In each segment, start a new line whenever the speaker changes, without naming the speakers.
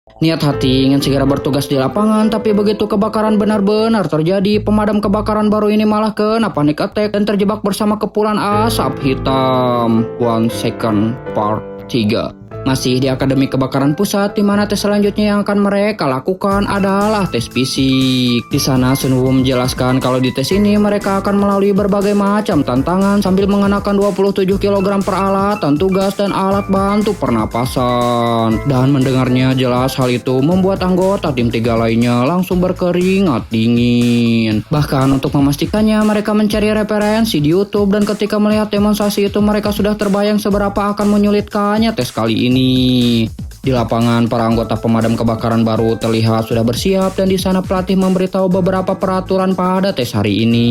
Niat hati ingin segera bertugas di lapangan, tapi begitu kebakaran benar-benar terjadi, pemadam kebakaran baru ini malah kena panic attack dan terjebak bersama kepulan asap hitam. 1 Second Part 3. Masih di Akademi Kebakaran Pusat, di mana tes selanjutnya yang akan mereka lakukan adalah tes fisik. Di sana Sunwoo menjelaskan kalau di tes ini mereka akan melalui berbagai macam tantangan sambil mengenakan 27 kg peralatan tugas dan alat bantu pernapasan. Dan mendengarnya jelas hal itu membuat anggota tim 3 lainnya langsung berkeringat dingin. Bahkan untuk memastikannya mereka mencari referensi di YouTube, dan ketika melihat demonstrasi itu mereka sudah terbayang seberapa akan menyulitkannya tes kali ini. Di lapangan, para anggota pemadam kebakaran baru terlihat sudah bersiap, dan di sana pelatih memberitahu beberapa peraturan pada tes hari ini.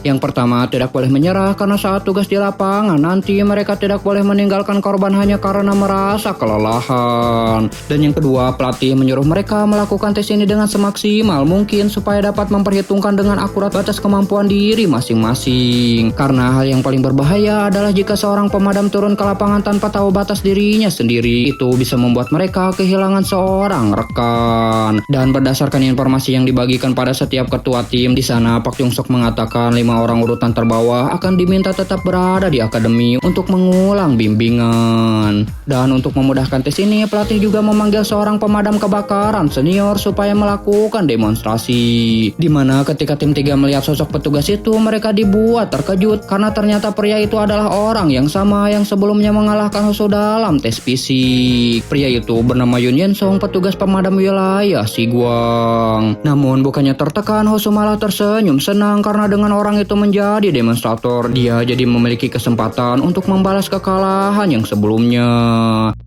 Yang pertama, tidak boleh menyerah karena saat tugas di lapangan nanti mereka tidak boleh meninggalkan korban hanya karena merasa kelelahan. Dan yang kedua, pelatih menyuruh mereka melakukan tes ini dengan semaksimal mungkin supaya dapat memperhitungkan dengan akurat batas kemampuan diri masing-masing. Karena hal yang paling berbahaya adalah jika seorang pemadam turun ke lapangan tanpa tahu batas dirinya sendiri, itu bisa membuat mereka kehilangan seorang rekan. Dan berdasarkan informasi yang dibagikan pada setiap ketua tim, di sana Pak Jung Sok mengatakan 5 orang urutan terbawah akan diminta tetap berada di akademi untuk mengulang bimbingan. Dan untuk memudahkan tes ini, pelatih juga memanggil seorang pemadam kebakaran senior supaya melakukan demonstrasi. Di mana ketika tim 3 melihat sosok petugas itu, mereka dibuat terkejut karena ternyata pria itu adalah orang yang sama yang sebelumnya mengalahkan Hoso dalam tes fisik. Pria itu bernama Yun Yen Song, petugas pemadam wilayah Siguang. Namun bukannya tertekan, Hoso malah tersenyum senang karena dengan orang itu menjadi demonstrator, dia jadi memiliki kesempatan untuk membalas kekalahan yang sebelumnya.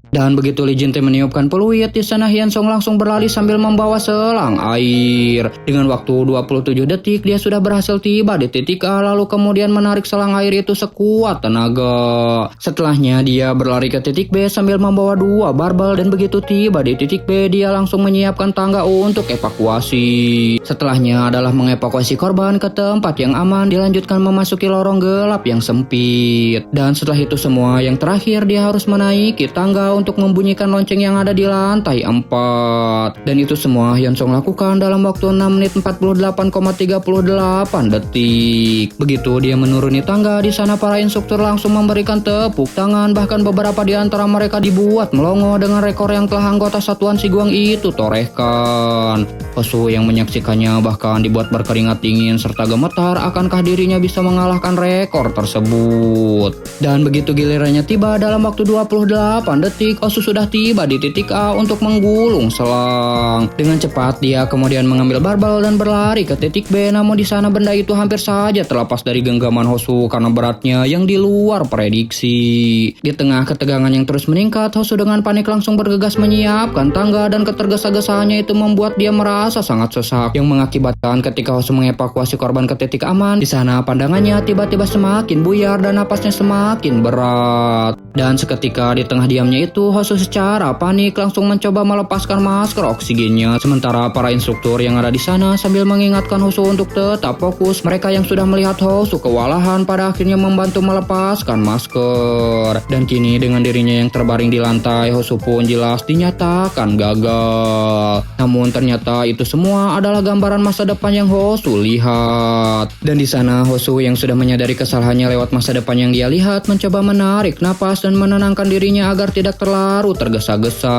Dan begitu Lee Jin Tae meniupkan peluit, di sana Hyun Song langsung berlari sambil membawa selang air. Dengan waktu 27 detik, dia sudah berhasil tiba di titik A, lalu kemudian menarik selang air itu sekuat tenaga. Setelahnya dia berlari ke titik B sambil membawa 2 barbel, dan begitu tiba di titik B, dia langsung menyiapkan tangga untuk evakuasi. Setelahnya adalah mengevakuasi korban ke tempat yang aman, dilanjutkan memasuki lorong gelap yang sempit. Dan setelah itu semua, yang terakhir dia harus menaiki tangga untuk membunyikan lonceng yang ada di lantai 4. Dan itu semua Hyun Song lakukan dalam waktu 6 menit 48,38 detik. Begitu dia menuruni tangga, di sana para instruktur langsung memberikan tepuk tangan, bahkan beberapa di antara mereka dibuat melongo dengan rekor yang telah anggota satuan Siguang itu torehkan. Hoso yang menyaksikannya bahkan dibuat berkeringat dingin serta gemetar akankah dirinya bisa mengalahkan rekor tersebut. Dan begitu gilirannya tiba dalam waktu 28 detik, Hoso sudah tiba di titik A untuk menggulung selang. Dengan cepat dia kemudian mengambil barbel dan berlari ke titik B, namun di sana benda itu hampir saja terlepas dari genggaman Hoso karena beratnya yang di luar prediksi. Di tengah ketegangan yang terus meningkat, Hoso dengan panik langsung bergegas menyiapkan tangga, dan ketergesa-gesaannya itu membuat dia merasa sangat sesak, yang mengakibatkan ketika Hoso mengevakuasi korban ke titik aman, di sana pandangannya tiba-tiba semakin buyar dan napasnya semakin berat. Dan seketika di tengah diamnya itu, Hoso secara panik langsung mencoba melepaskan masker oksigennya, sementara para instruktur yang ada di sana sambil mengingatkan Hoso untuk tetap fokus. Mereka yang sudah melihat Hoso kewalahan pada akhirnya membantu melepaskan masker. Dan kini dengan dirinya yang terbaring di lantai, Hoso pun jelas dinyatakan gagal. Namun ternyata itu semua adalah gambaran masa depan yang Hoso lihat. Dan di sana Hoso yang sudah menyadari kesalahannya lewat masa depan yang dia lihat mencoba menarik napas dan menenangkan dirinya agar tidak terlalu tergesa-gesa.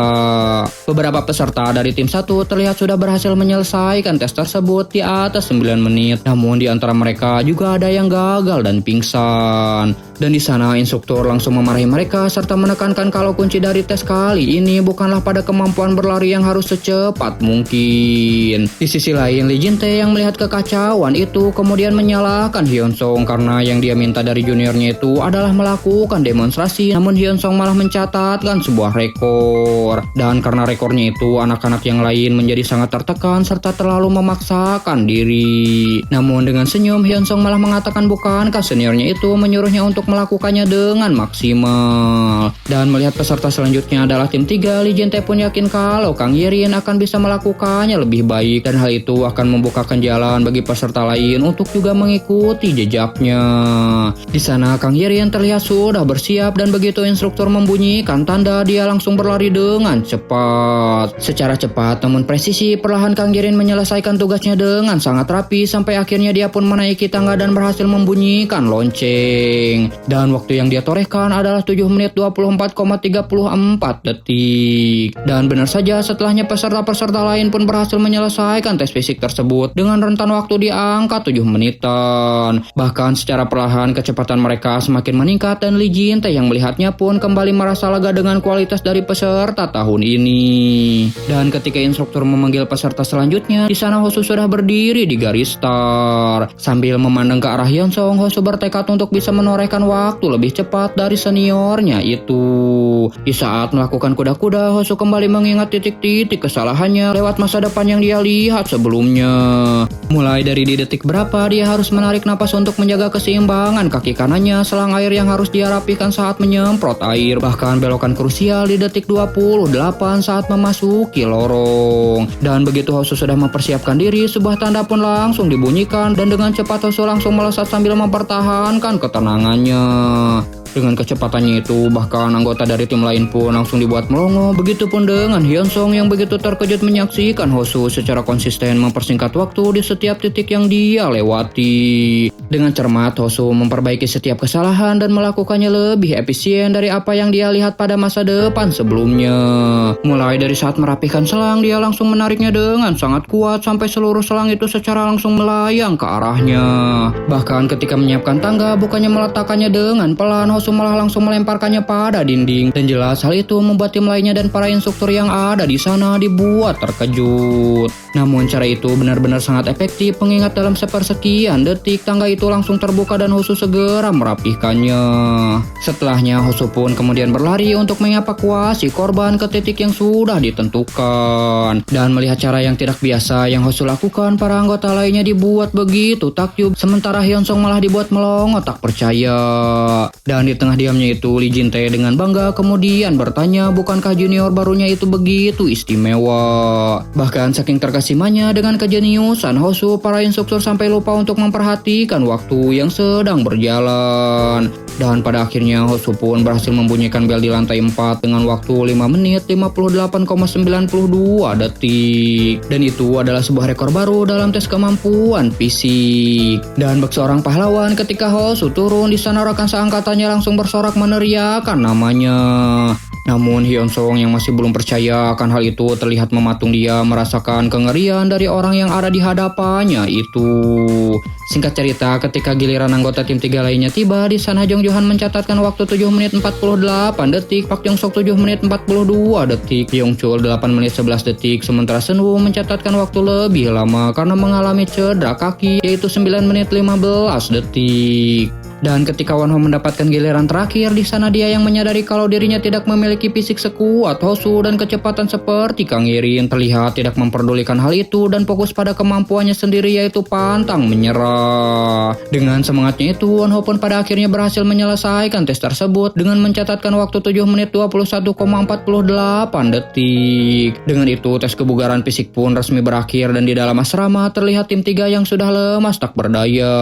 Beberapa peserta dari tim 1 terlihat sudah berhasil menyelesaikan tes tersebut di atas 9 menit. Namun di antara mereka juga ada yang gagal dan pingsan. Dan di sana instruktur langsung memarahi mereka serta menekankan kalau kunci dari tes kali ini bukanlah pada kemampuan berlari yang harus secepat mungkin. Di sisi lain, Lee Jin Tae yang melihat kekacauan itu kemudian menyalahkan Hyun Song karena yang dia minta dari juniornya itu adalah melakukan demonstrasi, namun Hyun Song malah mencatatkan sebuah rekor. Dan karena rekornya itu, anak-anak yang lain menjadi sangat tertekan serta terlalu memaksakan diri. Namun dengan senyum, Hyun Song malah mengatakan bukankah seniornya itu menyuruhnya untuk melakukannya dengan maksimal. Dan melihat peserta selanjutnya adalah tim 3, Lee Jin Tae pun yakin kalau Kang Yerin akan bisa melakukannya lebih baik dan hal itu akan membukakan jalan bagi peserta lain untuk juga mengikuti jejaknya. Di sana Kang Yerin terlihat sudah bersiap dan begitu instruktur membunyikan tanda dia langsung berlari dengan cepat. Secara cepat namun presisi perlahan Kang Yerin menyelesaikan tugasnya dengan sangat rapi sampai akhirnya dia pun menaiki tangga dan berhasil membunyikan lonceng. Dan waktu yang dia torehkan adalah 7 menit 24,34 detik. Dan benar saja setelahnya peserta-peserta lain pun berhasil menyelesaikan tes fisik tersebut dengan rentan waktu di angka 7 menitan. Bahkan secara perlahan kecepatan mereka semakin meningkat dan Lee Jin Tae yang melihatnya pun kembali merasa lega dengan kualitas dari peserta tahun ini. Dan ketika instruktur memanggil peserta selanjutnya, di sana Hosu sudah berdiri di garis start. Sambil memandang ke arah Hyunsung, Hosu bertekad untuk bisa menorehkan waktu lebih cepat dari seniornya itu. Di saat melakukan kuda-kuda, Hosu kembali mengingat titik-titik kesalahannya lewat masa depan yang dia lihat sebelumnya. Mulai dari di detik berapa dia harus menarik napas untuk menjaga keseimbangan kaki kanannya, selang air yang harus dia rapihkan saat menyemprot air, bahkan belokan krusial di detik 28 saat memasuki lorong. Dan begitu Hosu sudah mempersiapkan diri, sebuah tanda pun langsung dibunyikan dan dengan cepat Hosu langsung melesat sambil mempertahankan ketenangannya. Dengan kecepatannya itu, bahkan anggota dari tim lain pun langsung dibuat melongo. Begitupun dengan Hyunsung yang begitu terkejut menyaksikan Hosu secara konsisten mempersingkat waktu di setiap titik yang dia lewati. Dengan cermat, Hosu memperbaiki setiap kesalahan dan melakukannya lebih efisien dari apa yang dia lihat pada masa depan sebelumnya. Mulai dari saat merapihkan selang, dia langsung menariknya dengan sangat kuat sampai seluruh selang itu secara langsung melayang ke arahnya. Bahkan ketika menyiapkan tangga, bukannya meletakkannya dengan pelan, Hosu malah langsung melemparkannya pada dinding. Dan jelas hal itu membuat tim lainnya dan para instruktur yang ada di sana dibuat terkejut. Namun cara itu benar-benar sangat efektif mengingat dalam sepersekian detik tangga itu langsung terbuka dan Hosu segera merapihkannya. Setelahnya Hosu pun kemudian berlari untuk mengevakuasi korban ke titik yang sudah ditentukan. Dan melihat cara yang tidak biasa yang Hosu lakukan, para anggota lainnya dibuat begitu takjub, sementara Hyunsung malah dibuat melongo tak percaya. Dan di tengah diamnya itu, Lee Jin Tae dengan bangga kemudian bertanya, bukankah junior barunya itu begitu istimewa? Bahkan saking terkesimannya dengan kejeniusan Hosu, para instruktur sampai lupa untuk memperhatikan waktu yang sedang berjalan. Dan pada akhirnya Hosu pun berhasil membunyikan bel di lantai 4 dengan waktu 5 menit 58,92 detik. Dan itu adalah sebuah rekor baru dalam tes kemampuan fisik. Dan bagi seorang pahlawan, ketika Hosu turun, di sana rekan seangkatannya langsung bersorak meneriakan namanya. Namun Hyunsung yang masih belum percaya akan hal itu terlihat mematung dia merasakan kengerian dari orang yang ada di hadapannya itu. Singkat cerita, ketika giliran anggota tim 3 lainnya tiba, di sana Jong Johan mencatatkan waktu 7 menit 48 detik, Pak Jong Sok 7 menit 42 detik, Hyung Chul 8 menit 11 detik, sementara Sen Woo mencatatkan waktu lebih lama karena mengalami cedera kaki yaitu 9 menit 15 detik. Dan ketika Wonho mendapatkan giliran terakhir, di sana dia yang menyadari kalau dirinya tidak memiliki fisik sekuat Hosu dan kecepatan seperti Kang Yerin, terlihat tidak memperdulikan hal itu dan fokus pada kemampuannya sendiri yaitu pantang menyerah. Dengan semangatnya itu, Wonho pun pada akhirnya berhasil menyelesaikan tes tersebut dengan mencatatkan waktu 7 menit 21,48 detik. Dengan itu, tes kebugaran fisik pun resmi berakhir dan di dalam asrama terlihat tim 3 yang sudah lemas tak berdaya.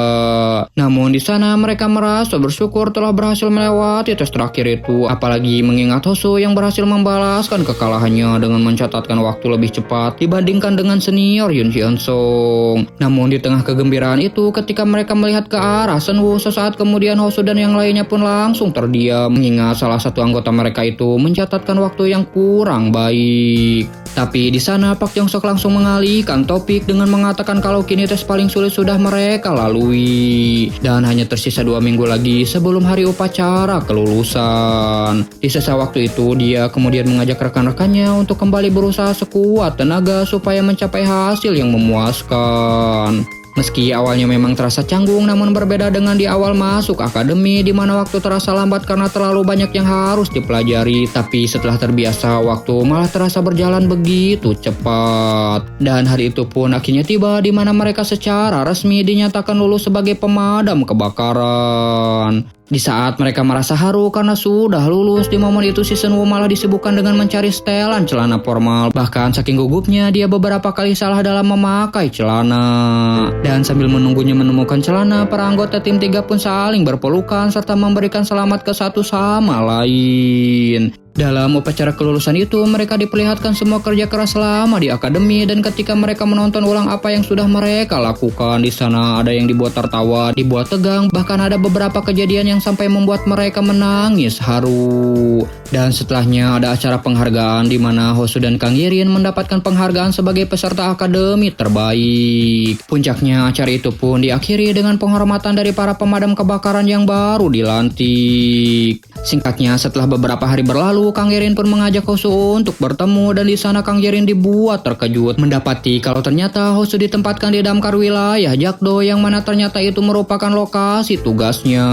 Namun di sana mereka merasa bersyukur telah berhasil melewati tes terakhir itu, apalagi mengingat Hosu yang berhasil membalaskan kekalahannya dengan mencatatkan waktu lebih cepat dibandingkan dengan senior Yoon Hyunsung. Namun di tengah kegembiraan itu, ketika mereka melihat ke arah Sen Woo, sesaat kemudian Hosu dan yang lainnya pun langsung terdiam mengingat salah satu anggota mereka itu mencatatkan waktu yang kurang baik. Tapi di sana Pak Jong Sok langsung mengalihkan topik dengan mengatakan kalau kini tes paling sulit sudah mereka lalui dan hanya tersisa 2 minggu lagi sebelum hari upacara kelulusan. Di sisa waktu itu dia kemudian mengajak rekan-rekannya untuk kembali berusaha sekuat tenaga supaya mencapai hasil yang memuaskan. Meski awalnya memang terasa canggung, namun berbeda dengan di awal masuk akademi di mana waktu terasa lambat karena terlalu banyak yang harus dipelajari. Tapi setelah terbiasa, waktu malah terasa berjalan begitu cepat. Dan hari itu pun akhirnya tiba di mana mereka secara resmi dinyatakan lulus sebagai pemadam kebakaran. Di saat mereka merasa haru karena sudah lulus, di momen itu si Senwo malah disibukkan dengan mencari setelan celana formal. Bahkan saking gugupnya dia beberapa kali salah dalam memakai celana. Dan sambil menunggunya menemukan celana, para anggota tim 3 pun saling berpelukan serta memberikan selamat ke satu sama lain. Dalam upacara kelulusan itu, mereka diperlihatkan semua kerja keras selama di akademi, dan ketika mereka menonton ulang apa yang sudah mereka lakukan di sana, ada yang dibuat tertawa, dibuat tegang, bahkan ada beberapa kejadian yang sampai membuat mereka menangis haru. Dan setelahnya ada acara penghargaan di mana Hosu dan Kang Yirin mendapatkan penghargaan sebagai peserta akademi terbaik. Puncaknya acara itu pun diakhiri dengan penghormatan dari para pemadam kebakaran yang baru dilantik. Singkatnya, setelah beberapa hari berlalu, Kang Yirin pun mengajak Hosu untuk bertemu, dan di sana Kang Yirin dibuat terkejut mendapati kalau ternyata Hosu ditempatkan di damkar wilayah Jakdo, yang mana ternyata itu merupakan lokasi tugasnya.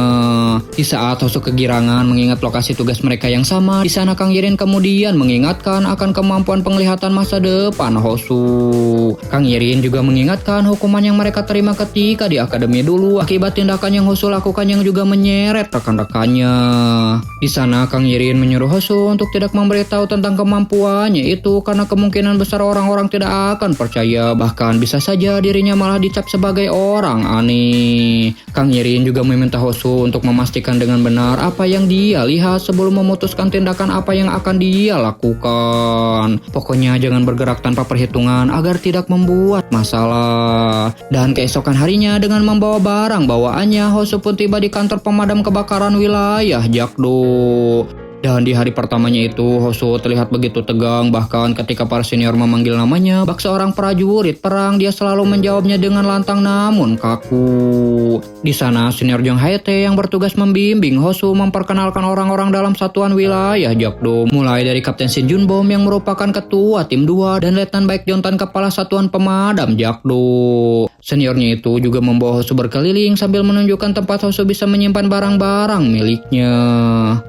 Di saat Hosu kegirangan mengingat lokasi tugas mereka yang sama, di sana Kang Yirin kemudian mengingatkan akan kemampuan penglihatan masa depan Hosu. Kang Yirin juga mengingatkan hukuman yang mereka terima ketika di akademi dulu akibat tindakan yang Hosu lakukan yang juga menyeret rekan-rekannya. Di sana Kang Yirin menyuruh Hosu untuk tidak memberitahu tentang kemampuannya itu karena kemungkinan besar orang-orang tidak akan percaya, bahkan bisa saja dirinya malah dicap sebagai orang aneh. Kang Yirin juga meminta Hosu untuk memastikan dengan benar apa yang dia lihat sebelum memutuskan tindakan apa yang akan dia lakukan. Pokoknya jangan bergerak tanpa perhitungan agar tidak membuat masalah. Dan keesokan harinya dengan membawa barang bawaannya, Hosu pun tiba di kantor pemadam kebakaran wilayah Jakdo. Dan di hari pertamanya itu, Hosu terlihat begitu tegang, bahkan ketika para senior memanggil namanya bak seorang prajurit perang, dia selalu menjawabnya dengan lantang namun kaku. Di sana senior Jong Haete yang bertugas membimbing Hosu memperkenalkan orang-orang dalam satuan wilayah Jakdo, mulai dari Kapten Shin Junbom yang merupakan ketua tim 2 dan Letnan Baekjeon Tan kepala satuan pemadam Jakdo. Seniornya itu juga membawa Hosu berkeliling sambil menunjukkan tempat Hosu bisa menyimpan barang-barang miliknya.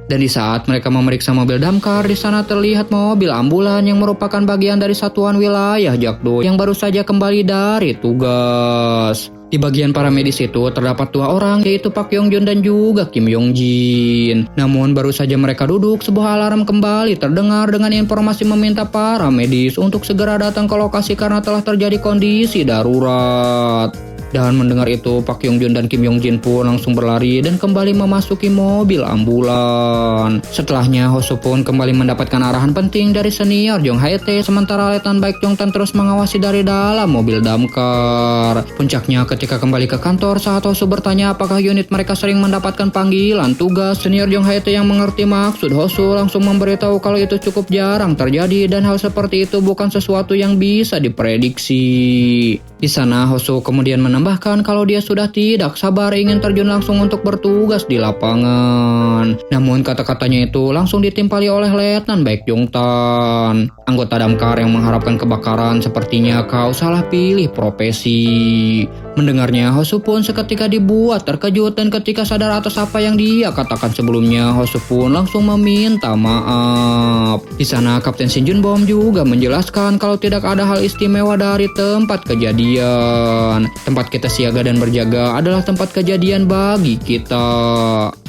Dan di saat mereka memeriksa mobil damkar, di sana terlihat mobil ambulan yang merupakan bagian dari satuan wilayah Jakdo yang baru saja kembali dari tugas. Di bagian para medis itu terdapat 2 orang, yaitu Pak Yongjun dan juga Kim Yongjin. Namun baru saja mereka duduk, sebuah alarm kembali terdengar dengan informasi meminta para medis untuk segera datang ke lokasi karena telah terjadi kondisi darurat. Dan mendengar itu, Pak Yongjun dan Kim Yongjin pun langsung berlari dan kembali memasuki mobil ambulan. Setelahnya, Hosu pun kembali mendapatkan arahan penting dari senior Jong Haete, sementara Letnan Baekjeon Tan terus mengawasi dari dalam mobil damkar. Puncaknya ketika kembali ke kantor, saat Hosu bertanya apakah unit mereka sering mendapatkan panggilan tugas, senior Jong Haete yang mengerti maksud Hosu langsung memberitahu kalau itu cukup jarang terjadi dan hal seperti itu bukan sesuatu yang bisa diprediksi. Di sana, Hosu kemudian menambahkan kalau dia sudah tidak sabar ingin terjun langsung untuk bertugas di lapangan. Namun kata-katanya itu langsung ditimpali oleh Letnan Baekjeon Tan. Anggota damkar yang mengharapkan kebakaran, sepertinya kau salah pilih profesi. Mendengarnya, Hosu pun seketika dibuat terkejut dan ketika sadar atas apa yang dia katakan sebelumnya, Hosu pun langsung meminta maaf. Di sana Kapten Shin Junbom juga menjelaskan kalau tidak ada hal istimewa dari tempat kejadian. Tempat kita siaga dan berjaga adalah tempat kejadian bagi kita.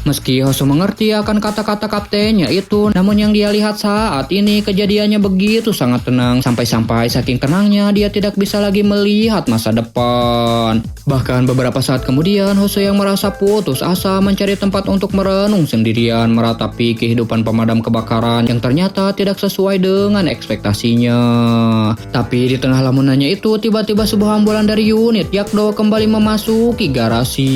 Meski Hosu mengerti akan kata-kata kaptennya itu, namun yang dia lihat saat ini kejadiannya begitu sangat tenang, sampai-sampai saking tenangnya dia tidak bisa lagi melihat masa depan. Bahkan beberapa saat kemudian, Hosu yang merasa putus asa mencari tempat untuk merenung sendirian meratapi kehidupan pemadam kebakaran yang ternyata tidak sesuai dengan ekspektasinya. Tapi di tengah lamunannya itu, tiba-tiba sebuah ambulan dari unit Jakdo kembali memasuki garasi.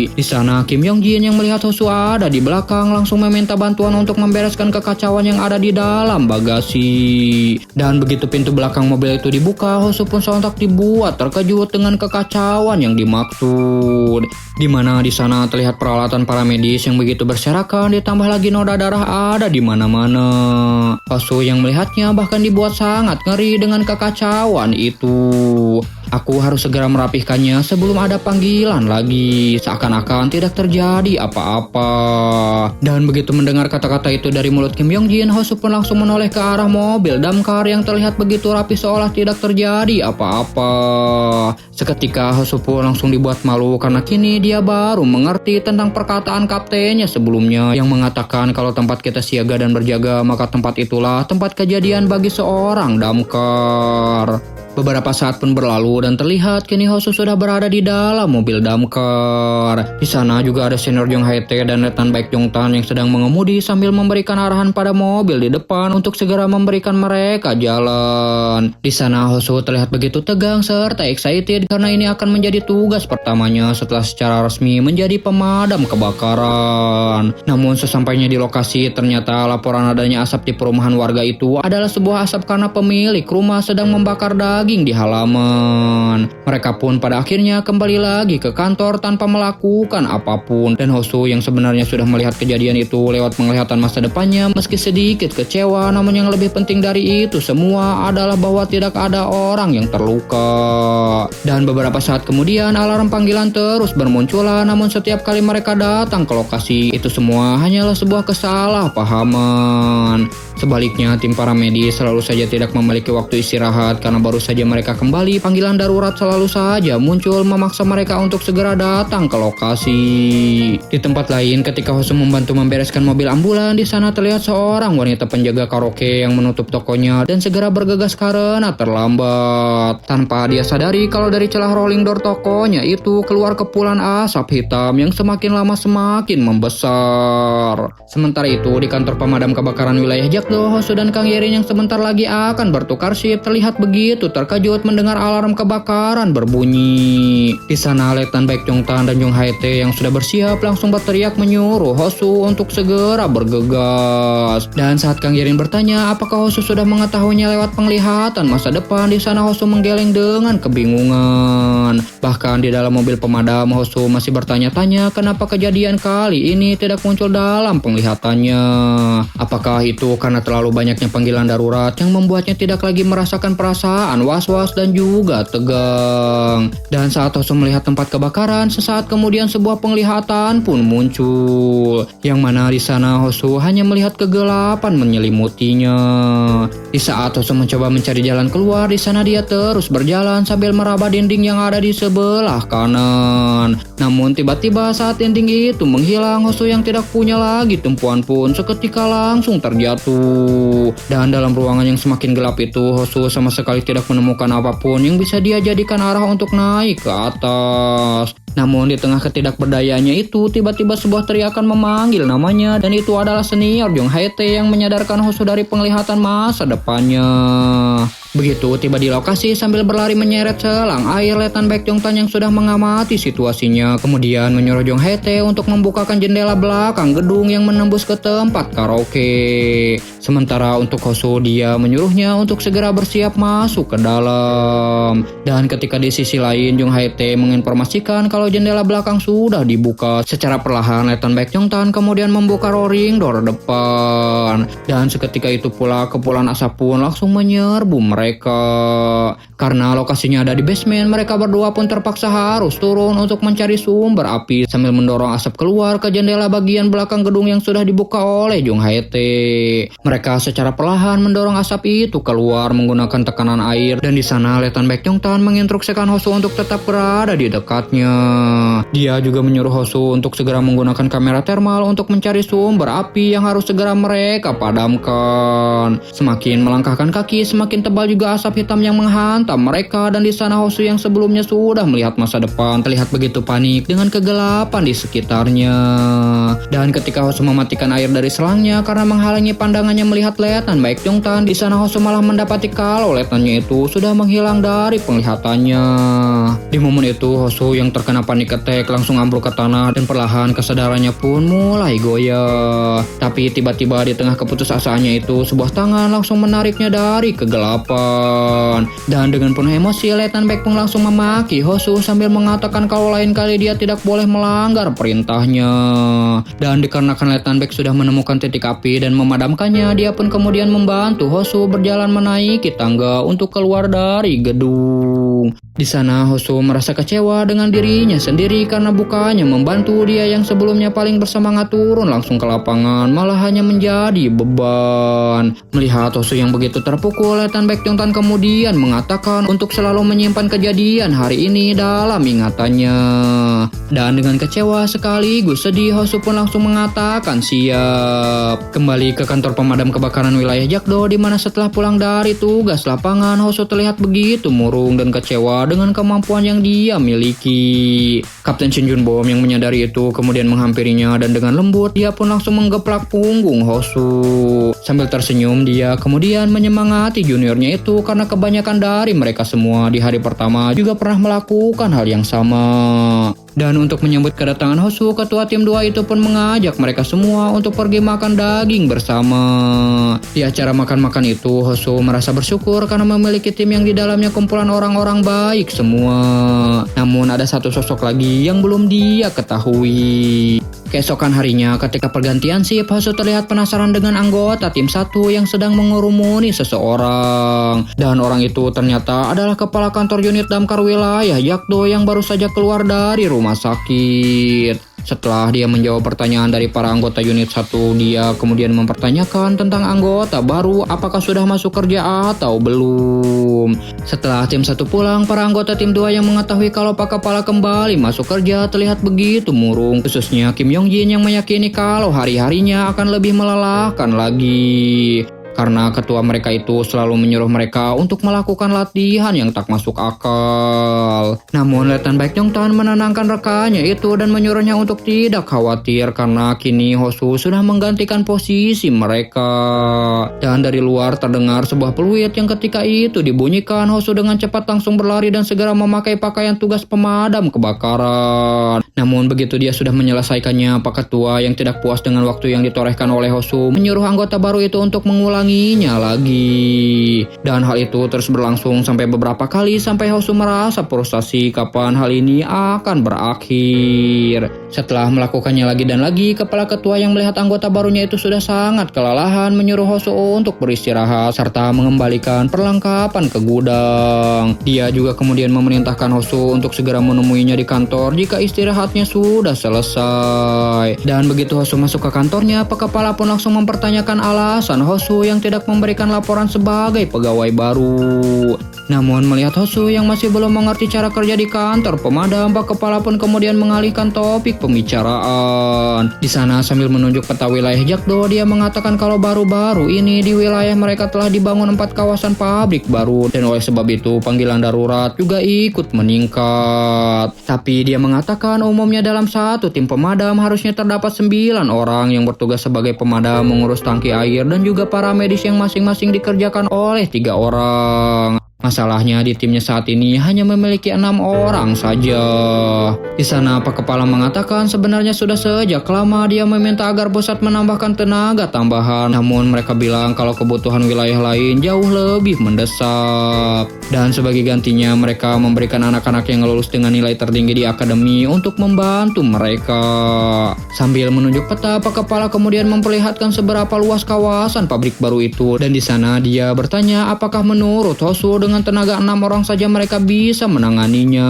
Di sana Kim Yongjin yang melihat Hosu ada di belakang langsung meminta bantuan untuk membereskan kekacauan yang ada di dalam bagasi. Dan begitu pintu belakang mobil itu dibuka, Hosu pun sontak dibuat terkejut dengan kekacauan yang dimaksud. Di mana di sana terlihat peralatan para medis yang begitu berserakan, ditambah lagi noda darah ada di mana-mana. Hosu yang melihatnya bahkan dibuat sangat ngeri dengan kekacauan itu. Aku harus segera merapihkannya sebelum ada panggilan lagi. Seakan-akan tidak terjadi apa-apa. apa-apa. Dan begitu mendengar kata-kata itu dari mulut Kim Yong Jin, Hosu pun langsung menoleh ke arah mobil damkar yang terlihat begitu rapi seolah tidak terjadi apa-apa. Seketika Hosu pun langsung dibuat malu karena kini dia baru mengerti tentang perkataan kaptennya sebelumnya yang mengatakan kalau tempat kita siaga dan berjaga maka tempat itulah tempat kejadian bagi seorang damkar. Beberapa saat pun berlalu dan terlihat kini Hosu sudah berada di dalam mobil damkar. Di sana juga ada senior Jong Hae-tae dan Letnan Baek Jong Tan yang sedang mengemudi sambil memberikan arahan pada mobil di depan untuk segera memberikan mereka jalan. Di sana Hosu terlihat begitu tegang serta excited karena ini akan menjadi tugas pertamanya setelah secara resmi menjadi pemadam kebakaran. Namun sesampainya di lokasi ternyata laporan adanya asap di perumahan warga itu adalah sebuah asap karena pemilik rumah sedang membakar daging di halaman. Mereka pun pada akhirnya kembali lagi ke kantor tanpa melakukan apapun dan Hosu yang sebenarnya sudah melihat kejadian itu lewat penglihatan masa depannya meski sedikit kecewa, namun yang lebih penting dari itu semua adalah bahwa tidak ada orang yang terluka. Dan beberapa saat kemudian alarm panggilan terus bermunculan, namun setiap kali mereka datang ke lokasi itu semua hanyalah sebuah kesalahpahaman. Sebaliknya tim para medis selalu saja tidak memiliki waktu istirahat karena baru saja mereka kembali, panggilan darurat selalu saja muncul memaksa mereka untuk segera datang ke lokasi. Di tempat lain, ketika Hosu membantu membereskan mobil ambulan, di sana terlihat seorang wanita penjaga karaoke yang menutup tokonya dan segera bergegas karena terlambat. Tanpa dia sadari kalau dari celah rolling door tokonya itu keluar kepulan asap hitam yang semakin lama semakin membesar. Sementara itu di kantor pemadam kebakaran wilayah Jakdo, Hosu dan Kang Yerin yang sebentar lagi akan bertukar shift terlihat begitu terkejut mendengar alarm kebakaran berbunyi. Di sana Letnan Baek Jong Tan dan Jong Hae-tae yang sudah bersiap langsung berteriak menyuruh Hosu untuk segera bergegas. Dan saat Kang Yerin bertanya apakah Hosu sudah mengetahuinya lewat penglihatan masa depan, di sana Hosu menggeleng dengan kebingungan. Bahkan di dalam mobil pemadam Hosu masih bertanya-tanya kenapa kejadian kali ini tidak muncul dalam penglihatannya. Apakah itu karena terlalu banyaknya panggilan darurat yang membuatnya tidak lagi merasakan perasaan was-was dan juga tegang. Dan saat Hosu melihat tempat kebakaran, sesaat kemudian sebuah penglihatan pun muncul, yang mana di sana Hosu hanya melihat kegelapan menyelimutinya. Di saat Hosu mencoba mencari jalan keluar, di sana dia terus berjalan sambil meraba dinding yang ada di sebelah kanan. Namun tiba-tiba saat dinding itu menghilang, Hosu yang tidak punya lagi tumpuan pun seketika langsung terjatuh. Dan dalam ruangan yang semakin gelap itu, Hosu sama sekali tidak menemukan apapun yang bisa dia jadikan arah untuk naik ke atas. Namun di tengah ketidakberdayaannya itu, tiba-tiba sebuah teriakan memanggil namanya, dan itu adalah senior Jong Hae-tae yang menyadarkan Hosu dari penglihatan masa depannya. Begitu tiba di lokasi sambil berlari menyeret selang air, Letnan Baek Jong Tan yang sudah mengamati situasinya kemudian menyuruh Jong Hae-tae untuk membukakan jendela belakang gedung yang menembus ke tempat karaoke. Sementara untuk Hosu, dia menyuruhnya untuk segera bersiap masuk ke dalam. Dan ketika di sisi lain Jong Hae-tae menginformasikan kalau jendela belakang sudah dibuka, secara perlahan Letnan Baek Jong Tan kemudian membuka rolling door depan. Dan seketika itu pula kepulan asap pun langsung menyerbu mereka. Karena lokasinya ada di basement, mereka berdua pun terpaksa harus turun untuk mencari sumber api sambil mendorong asap keluar ke jendela bagian belakang gedung yang sudah dibuka oleh Jong Hae-tae. Mereka secara perlahan mendorong asap itu keluar menggunakan tekanan air, dan di sana Letnan Baek Jong Tan menginstruksikan Hosu untuk tetap berada di dekatnya. Dia juga menyuruh Hosu untuk segera menggunakan kamera thermal untuk mencari sumber api yang harus segera mereka padamkan. Semakin melangkahkan kaki, semakin tebal juga asap hitam yang menghantam mereka, dan di sana Hosu yang sebelumnya sudah melihat masa depan terlihat begitu panik dengan kegelapan di sekitarnya. Dan ketika Hosu mematikan air dari selangnya karena menghalangi pandangannya melihat Letnan Baek Jong Tan, di sana Hosu malah mendapati kalau letnannya itu sudah menghilang dari penglihatannya. Di momen itu Hosu yang terkena panik attack langsung ambruk ke tanah dan perlahan kesadarannya pun mulai goyah. Tapi tiba-tiba di tengah keputusasaannya itu sebuah tangan langsung menariknya dari kegelapan. Dan dengan penuh emosi Letnan Baek pun langsung memaki Hosu sambil mengatakan kalau lain kali dia tidak boleh melanggar perintahnya. Dan dikarenakan Letnan Baek sudah menemukan titik api dan memadamkannya, dia pun kemudian membantu Hosu berjalan menaiki tangga untuk keluar dari gedung. bandung. Di sana Hosu merasa kecewa dengan dirinya sendiri karena bukannya membantu dia yang sebelumnya paling bersemangat turun langsung ke lapangan, malah hanya menjadi beban. Melihat Hosu yang begitu terpukul, Letnan Baekhyuntan kemudian mengatakan untuk selalu menyimpan kejadian hari ini dalam ingatannya. Dan dengan kecewa sekaligus sedih, Hosu pun langsung mengatakan siap. Kembali ke kantor pemadam kebakaran wilayah Jakdo, di mana setelah pulang dari tugas lapangan, Hosu terlihat begitu murung dan kecewa dengan kemampuan yang dia miliki. Kapten Shin Jun Bom yang menyadari itu kemudian menghampirinya dan dengan lembut dia pun langsung menggeplak punggung Hosu. Sambil tersenyum, dia kemudian menyemangati juniornya itu karena kebanyakan dari mereka semua di hari pertama juga pernah melakukan hal yang sama. Dan untuk menyambut kedatangan Hosu, ketua tim 2 itu pun mengajak mereka semua untuk pergi makan daging bersama. Di acara makan-makan itu, Hosu merasa bersyukur karena memiliki tim yang di dalamnya kumpulan orang-orang baik semua. Namun ada satu sosok lagi yang belum dia ketahui. Keesokan harinya ketika pergantian shift, Hosu terlihat penasaran dengan anggota tim 1 yang sedang mengurumuni seseorang. Dan orang itu ternyata adalah kepala kantor unit damkar wilayah Jakdo yang baru saja keluar dari rumah sakit. Setelah dia menjawab pertanyaan dari para anggota unit 1, dia kemudian mempertanyakan tentang anggota baru apakah sudah masuk kerja atau belum. Setelah tim 1 pulang, para anggota tim 2 yang mengetahui kalau Pak Kepala kembali masuk kerja terlihat begitu murung, khususnya Kim Yong Jin yang meyakini kalau hari-harinya akan lebih melelahkan lagi. Karena ketua mereka itu selalu menyuruh mereka untuk melakukan latihan yang tak masuk akal. Namun Letnan Baekhyuntan menenangkan rekannya itu dan menyuruhnya untuk tidak khawatir karena kini Hosu sudah menggantikan posisi mereka. Dan dari luar terdengar sebuah peluit yang ketika itu dibunyikan, Hosu dengan cepat langsung berlari dan segera memakai pakaian tugas pemadam kebakaran. Namun begitu dia sudah menyelesaikannya, Pak Ketua yang tidak puas dengan waktu yang ditorehkan oleh Hosu menyuruh anggota baru itu untuk mengulanginya lagi. Dan hal itu terus berlangsung sampai beberapa kali sampai Hosu merasa frustasi kapan hal ini akan berakhir. Setelah melakukannya lagi dan lagi, kepala ketua yang melihat anggota barunya itu sudah sangat kelelahan menyuruh Hosu untuk beristirahat serta mengembalikan perlengkapan ke gudang. Dia juga kemudian memerintahkan Hosu untuk segera menemuinya di kantor jika istirahatnya sudah selesai. Dan begitu Hosu masuk ke kantornya, Pak Kepala pun langsung mempertanyakan alasan Hosu yang tidak memberikan laporan sebagai pegawai baru. Namun melihat Hosu yang masih belum mengerti cara kerja di kantor pemadam, Pak Kepala pun kemudian mengalihkan topik pembicaraan. Di sana sambil menunjuk peta wilayah Jakdo, dia mengatakan kalau baru-baru ini di wilayah mereka telah dibangun 4 kawasan pabrik baru dan oleh sebab itu panggilan darurat juga ikut meningkat. Tapi dia mengatakan umumnya dalam satu tim pemadam harusnya terdapat 9 orang yang bertugas sebagai pemadam, mengurus tangki air dan juga para medis yang masing-masing dikerjakan oleh 3 orang. Masalahnya di timnya saat ini hanya memiliki 6 orang saja. Di sana Pak Kepala mengatakan sebenarnya sudah sejak lama dia meminta agar pusat menambahkan tenaga tambahan. Namun mereka bilang kalau kebutuhan wilayah lain jauh lebih mendesak. Dan sebagai gantinya mereka memberikan anak-anak yang lulus dengan nilai tertinggi di akademi untuk membantu mereka. Sambil menunjuk peta, Pak Kepala kemudian memperlihatkan seberapa luas kawasan pabrik baru itu. Dan di sana dia bertanya apakah menurut Hosu dengan tenaga 6 orang saja mereka bisa menanganinya.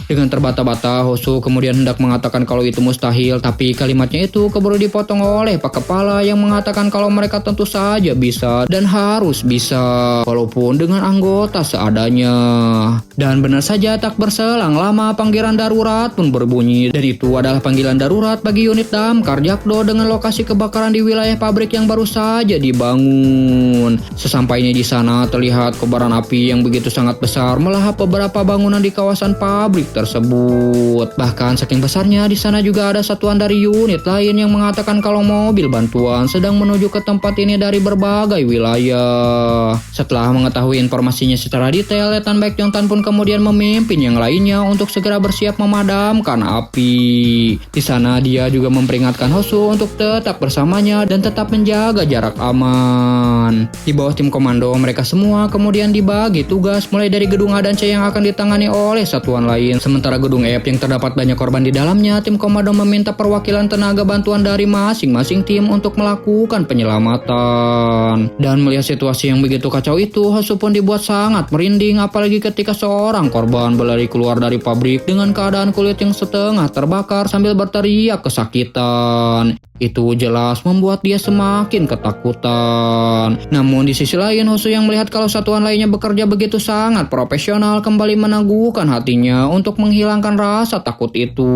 Dengan terbata-bata, Hosu kemudian hendak mengatakan kalau itu mustahil, tapi kalimatnya itu keburu dipotong oleh Pak Kepala yang mengatakan kalau mereka tentu saja bisa dan harus bisa, walaupun dengan anggota seadanya. Dan benar saja tak berselang lama panggilan darurat pun berbunyi, dan itu adalah panggilan darurat bagi unit damkar Jakdo dengan lokasi kebakaran di wilayah pabrik yang baru saja dibangun. Sesampainya di sana terlihat kobaran api yang begitu sangat besar melahap beberapa bangunan di kawasan pabrik tersebut. Bahkan saking besarnya di sana juga ada satuan dari unit lain yang mengatakan kalau mobil bantuan sedang menuju ke tempat ini dari berbagai wilayah. Setelah mengetahui informasinya secara detail, Letnan Baekhyuntan pun kemudian memimpin yang lainnya untuk segera bersiap memadamkan api. Di sana dia juga memperingatkan Hosu untuk tetap bersamanya dan tetap menjaga jarak aman. Di bawah tim komando mereka semua kemudian dibagi membagi tugas mulai dari gedung A dan C yang akan ditangani oleh satuan lain. Sementara gedung F yang terdapat banyak korban di dalamnya, tim komando meminta perwakilan tenaga bantuan dari masing-masing tim untuk melakukan penyelamatan. Dan melihat situasi yang begitu kacau itu, Hosu pun dibuat sangat merinding, apalagi ketika seorang korban berlari keluar dari pabrik dengan keadaan kulit yang setengah terbakar sambil berteriak kesakitan. Itu jelas membuat dia semakin ketakutan. Namun di sisi lain, Hosu yang melihat kalau satuan lainnya bekerja begitu sangat profesional kembali meneguhkan hatinya untuk menghilangkan rasa takut itu.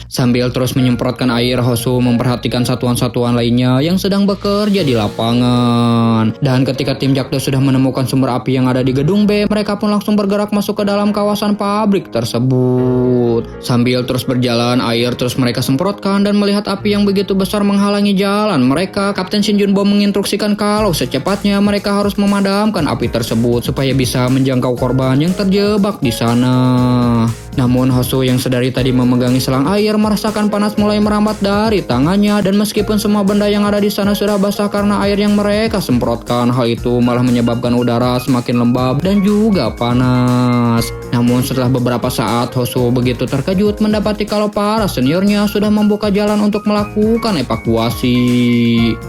Sambil terus menyemprotkan air, Hosu memperhatikan satuan-satuan lainnya yang sedang bekerja di lapangan. Dan ketika tim Jakdo sudah menemukan sumber api yang ada di gedung B, mereka pun langsung bergerak masuk ke dalam kawasan pabrik tersebut. Sambil terus berjalan, air terus mereka semprotkan dan melihat api yang begitu besar menghalangi jalan mereka, Kapten Shin Junbo menginstruksikan kalau secepatnya mereka harus memadamkan api tersebut supaya bisa menjangkau korban yang terjebak di sana. Namun Hosu yang sedari tadi memegangi selang air merasakan panas mulai merambat dari tangannya, dan meskipun semua benda yang ada di sana sudah basah karena air yang mereka semprotkan, hal itu malah menyebabkan udara semakin lembab dan juga panas. Namun setelah beberapa saat, Hosu begitu terkejut mendapati kalau para seniornya sudah membuka jalan untuk melakukan evakuasi.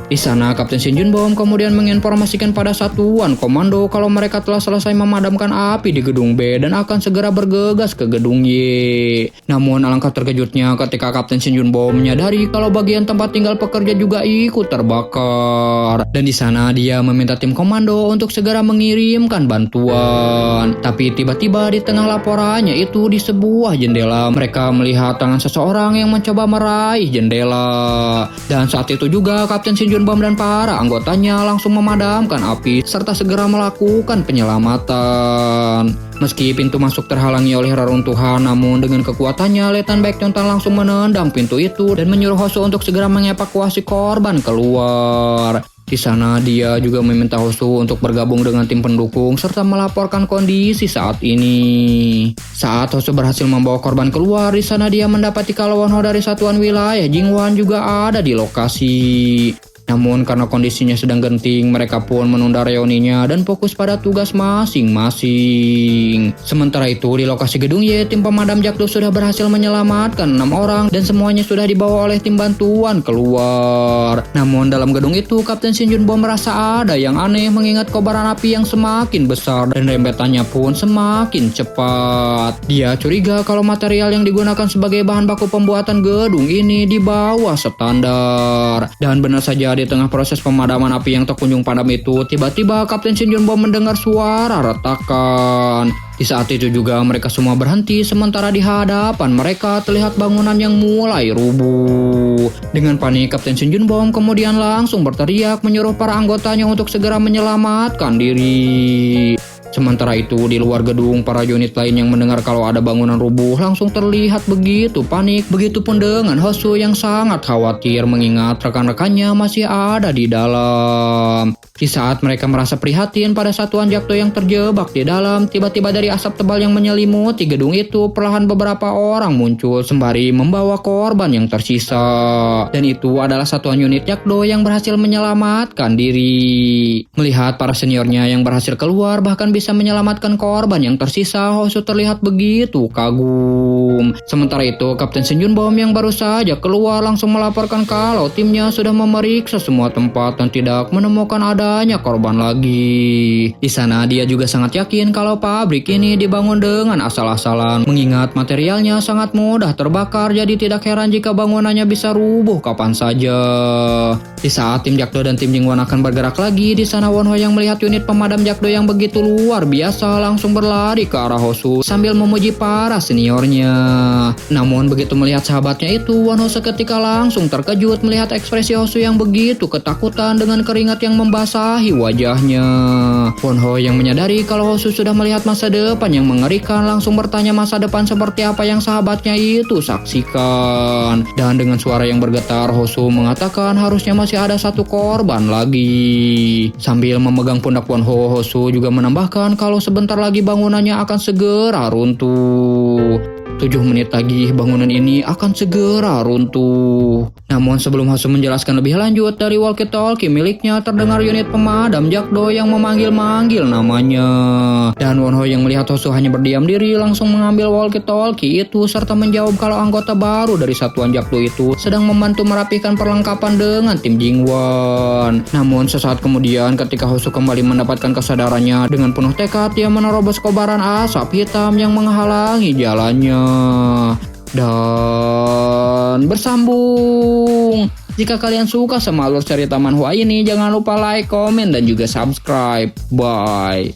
Di sana Kapten Shin Junbo kemudian menginformasikan pada satuan komando kalau mereka telah selesai memadamkan api di gedung B dan akan segera bergegas ke gedung Y. Namun alangkah terkejutnya ketika Kapten Shin Junbo menyadari kalau bagian tempat tinggal pekerja juga ikut terbakar. Dan di sana dia meminta tim komando untuk segera mengirimkan bantuan. Tapi tiba-tiba di tengah laporannya itu, di sebuah jendela mereka melihat tangan seseorang yang mencoba meraih jendela. Dan saat itu juga Kapten Shin Junbo dan para anggotanya langsung memadamkan api serta segera melakukan penyelamatan. Meski pintu masuk terhalangi oleh reruntuhan, namun dengan kekuatannya Letnan Baekhyuntan langsung menendang pintu itu dan menyuruh Hosu untuk segera mengevakuasi korban keluar. Di sana dia juga meminta Hosu untuk bergabung dengan tim pendukung serta melaporkan kondisi saat ini. Saat Hosu berhasil membawa korban keluar, di sana dia mendapati kalau Wonho dari satuan wilayah Jingwan juga ada di lokasi. Namun karena kondisinya sedang genting, mereka pun menunda reuninya dan fokus pada tugas masing-masing. Sementara itu di lokasi gedung Y, tim pemadam Jakdo sudah berhasil menyelamatkan 6 orang dan semuanya sudah dibawa oleh tim bantuan keluar. Namun dalam gedung itu, Kapten Shin Junbo merasa ada yang aneh mengingat kobaran api yang semakin besar dan rembetannya pun semakin cepat. Dia curiga kalau material yang digunakan sebagai bahan baku pembuatan gedung ini di bawah standar. Dan benar saja, di tengah proses pemadaman api yang tak kunjung padam itu, tiba-tiba Kapten Shin Junbo mendengar suara retakan. Di saat itu juga mereka semua berhenti, sementara di hadapan mereka terlihat bangunan yang mulai rubuh. Dengan panik, Kapten Shin Junbo kemudian langsung berteriak menyuruh para anggotanya untuk segera menyelamatkan diri. Sementara itu di luar gedung, para unit lain yang mendengar kalau ada bangunan rubuh langsung terlihat begitu panik. Begitupun dengan Hosu yang sangat khawatir mengingat rekan-rekannya masih ada di dalam. Di saat mereka merasa prihatin pada satuan Jakdo yang terjebak di dalam, tiba-tiba dari asap tebal yang menyelimuti gedung itu perlahan beberapa orang muncul sembari membawa korban yang tersisa. Dan itu adalah satuan unit Jakdo yang berhasil menyelamatkan diri. Melihat para seniornya yang berhasil keluar bahkan bisa menyelamatkan korban yang tersisa, Hosu terlihat begitu kagum. Sementara itu Kapten Shin Junbo yang baru saja keluar langsung melaporkan kalau timnya sudah memeriksa semua tempat dan tidak menemukan adanya korban lagi. Di sana dia juga sangat yakin kalau pabrik ini dibangun dengan asal-asalan mengingat materialnya sangat mudah terbakar, jadi tidak heran jika bangunannya bisa rubuh kapan saja. Di saat tim Jakdo dan tim Jingwan akan bergerak lagi, di sana Wonho yang melihat unit pemadam Jakdo yang begitu luar biasa langsung berlari ke arah Hosu sambil memuji para seniornya. Namun begitu melihat sahabatnya itu, Wonho seketika langsung terkejut melihat ekspresi Hosu yang begitu ketakutan dengan keringat yang membasahi wajahnya. Wonho yang menyadari kalau Hosu sudah melihat masa depan yang mengerikan langsung bertanya masa depan seperti apa yang sahabatnya itu saksikan. Dan dengan suara yang bergetar, Hosu mengatakan harusnya masih ada satu korban lagi. Sambil memegang pundak Wonho, Hosu juga menambahkan kalau sebentar lagi bangunannya akan segera runtuh. 7 menit lagi bangunan ini akan segera runtuh. Namun sebelum Hosu menjelaskan lebih lanjut, dari walkie-talkie miliknya terdengar unit pemadam Jakdo yang memanggil-manggil namanya. Dan Wonho yang melihat Hosu hanya berdiam diri langsung mengambil walkie-talkie itu serta menjawab kalau anggota baru dari satuan Jakdo itu sedang membantu merapikan perlengkapan dengan tim Jingwon. Namun sesaat kemudian ketika Hosu kembali mendapatkan kesadarannya, dengan penuh tekad dia menerobos kobaran asap hitam yang menghalangi jalannya. Dan bersambung. Jika kalian suka sama alur cerita manhwa ini, jangan lupa like, komen, dan juga subscribe. Bye.